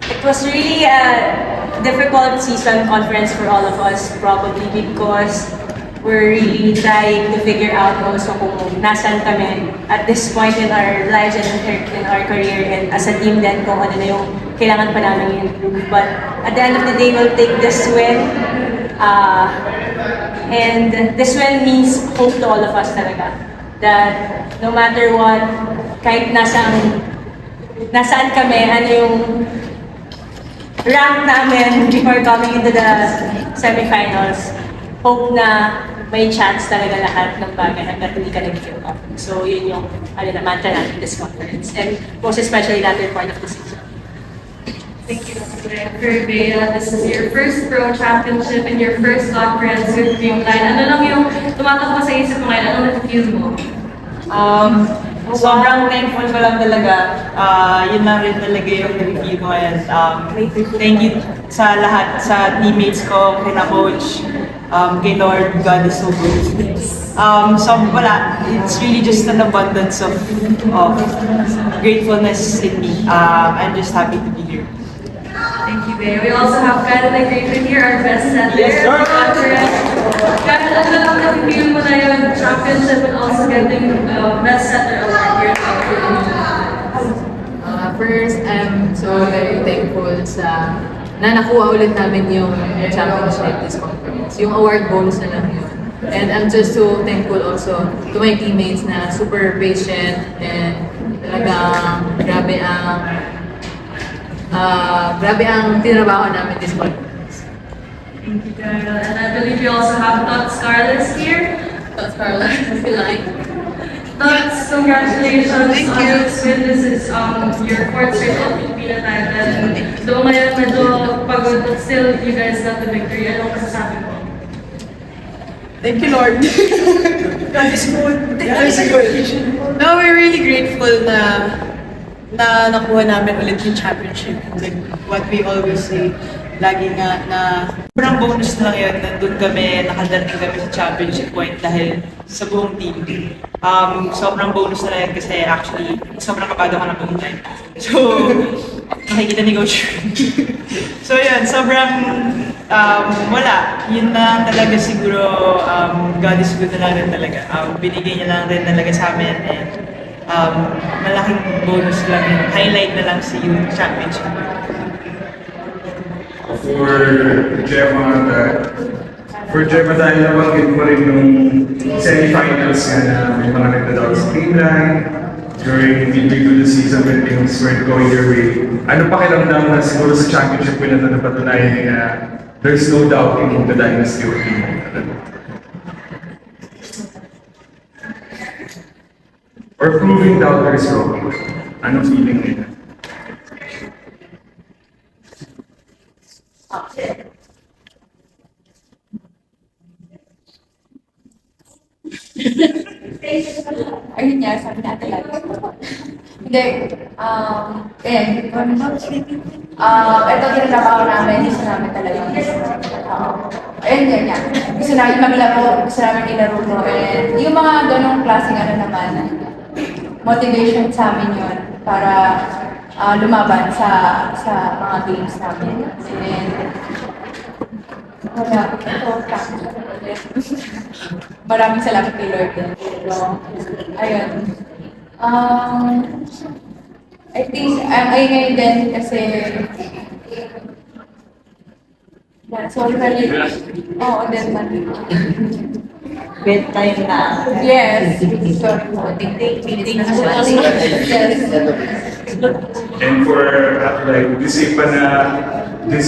It was really a difficult season conference for all of us, probably because we're really trying to figure out also kung nasan kami at this point in our lives and in our career, and as a team din kung ano na yung kailangan pa namin i-improve. But at the end of the day, we'll take this win. And this win means hope to all of us talaga. That no matter what, kahit nasaan kami, ano yung rank namin before coming into the semifinals, hope na may chance talaga lahat ng bagay hanggat hindi ka nag-give up. So yun yung mantra natin this conference. And most especially latter part of the season. Thank you, for Bea. This is your first pro championship and your first conference with Dreamline. Ano lang yung tumatakbo sa isip mo ngayon? Ano na-feel mo? Sobrang thankful ko lang talaga. Yun lang rin talaga yung nag-feel ko ngayon. Thank you sa lahat, sa teammates ko, kina coach, kay Lord, God is so good. So wala, it's really just an abundance of gratefulness in me. I'm just happy to be here. Thank you, Bea. We also have Karen Griffin here, our best setter. Yes, sir. Karen, ano lang na-feel mo na yung championship and also getting best setter award here at First, I'm so very thankful na nakuha ulit namin yung championship this conference. Yung award bonus na lang yun. And I'm just so thankful also to my teammates na super patient and talagang grabe ang tinrabaho namin this conference. Thank you, Carol. And I believe you also have Tots Carlos here. That's Carla, if you like. Tots, congratulations on this win. This is your fourth straight Filipino title. Though ngayon medyo pagod, but still you guys got the victory. Anong masasabi mo? Thank you, Lord. God is good. God is good. No, we're really grateful na nakuha namin ulit yung championship. Like what we always say, lagi nga na sobrang bonus na lang yun, nandun kami, nakadating kami sa championship point dahil sa buong team. Sobrang bonus na lang yun kasi actually, sobrang kabado ka na buong time. So, nakikita ni Coach. So yun, sobrang wala. Yun na talaga siguro, God is good na lang rin talaga. Binigay niya lang rin talaga sa amin and malaking bonus lang yun. Highlight na lang si yung championship. For Gemma dahil nabanggit mo rin yung semi-finals nga na may mga nagdadawag sa Dreamline during midway to the season when things weren't going your way. Ano pakiramdam na siguro sa championship win na napatunayan na there's no doubt in the dynasty of Dreamline? Or proving doubters wrong? Anong feeling nila? Ayun niya, sabi natin lang. Hindi, ito tinatabaho namin, gusto namin talaga. Ayun niya. Gusto namin maglaro, gusto namin ilaro to. And yung mga ganong klaseng naman, motivation sa amin yun para lumaban sa mga games namin. And maraming salamat kay Lord din. Ayun. I think, ay ngayon din kasi sorry. Oo, din man. Bedtime na. Yes. Sorry po. Yes. And for like, this pa na this